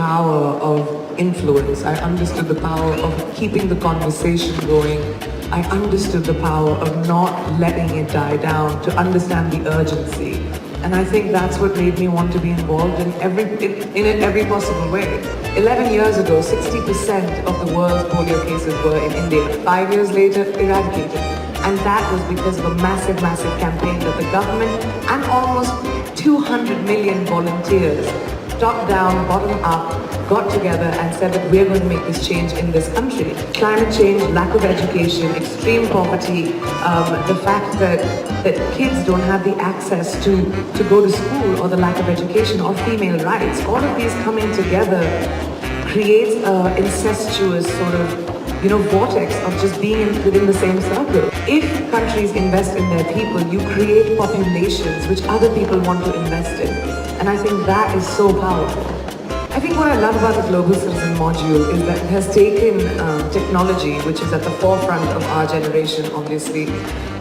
power of influence. I understood the power of keeping the conversation going. I understood the power of not letting it die down, to understand the urgency. And I think that's what made me want to be involved in every possible way. 11 years ago, 60% of the world's polio cases were in India. 5 years later, eradicated. And that was because of a massive, massive campaign that the government and almost 200 million volunteers, top down, bottom up, got together and said that we're going to make this change in this country. Climate change, lack of education, extreme poverty, the fact that kids don't have the access to go to school, or the lack of education, or female rights. All of these coming together creates an incestuous sort of vortex of just being within the same circle. If countries invest in their people, you create populations which other people want to invest in. And I think that is so powerful. I think what I love about the Global Citizen module is that it has taken technology, which is at the forefront of our generation, obviously,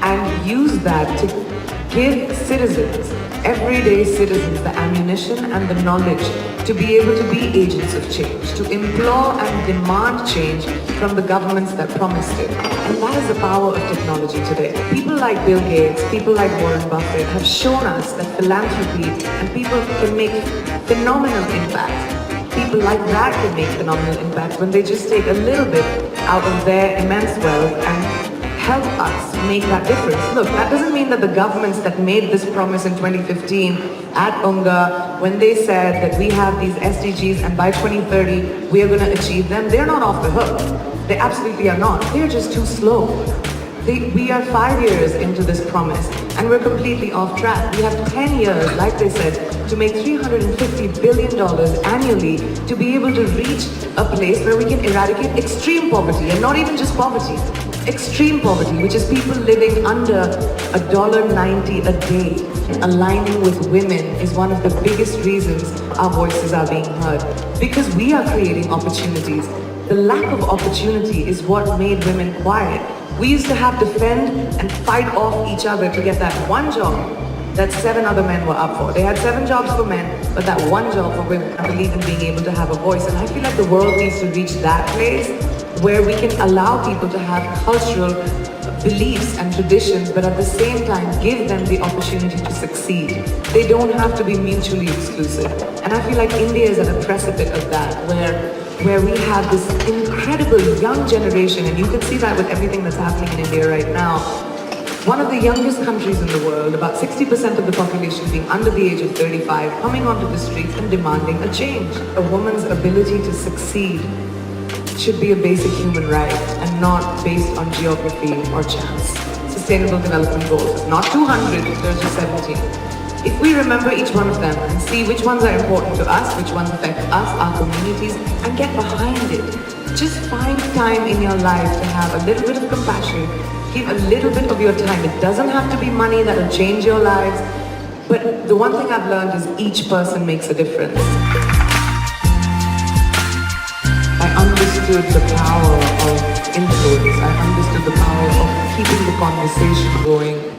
and used that to give citizens, everyday citizens, the ammunition and the knowledge to be able to be agents of change, to implore and demand change from the governments that promised it. And that is the power of technology today. People like Bill Gates, people like Warren Buffett have shown us that philanthropy and people can make phenomenal impact. People like that can make phenomenal impact when they just take a little bit out of their immense wealth and help us make that difference. Look, that doesn't mean that the governments that made this promise in 2015 at UNGA, when they said that we have these SDGs and by 2030 we are going to achieve them, they're not off the hook. They absolutely are not. They're just too slow. We are 5 years into this promise and we're completely off track. We have 10 years, like they said, to make $350 billion annually to be able to reach a place where we can eradicate extreme poverty, and not even just poverty. Extreme poverty, which is people living under $1.90 a day. Aligning with women is one of the biggest reasons our voices are being heard. Because we are creating opportunities. The lack of opportunity is what made women quiet. We used to have to fend and fight off each other to get that one job that 7 other men were up for. They had 7 jobs for men, but that one job for women. I believe in being able to have a voice. And I feel like the world needs to reach that place where we can allow people to have cultural beliefs and traditions, but at the same time give them the opportunity to succeed. They don't have to be mutually exclusive. And I feel like India is at a precipice of that, where we have this incredible young generation, and you can see that with everything that's happening in India right now. One of the youngest countries in the world, about 60% of the population being under the age of 35, coming onto the streets and demanding a change. A woman's ability to succeed should be a basic human right and not based on geography or chance. Sustainable Development Goals, not 200, there's just 17. If we remember each one of them and see which ones are important to us, which ones affect us, our communities, and get behind it. Just find time in your life to have a little bit of compassion, give a little bit of your time. It doesn't have to be money that will change your lives, but the one thing I've learned is each person makes a difference. I understood the power of influence. I understood the power of keeping the conversation going.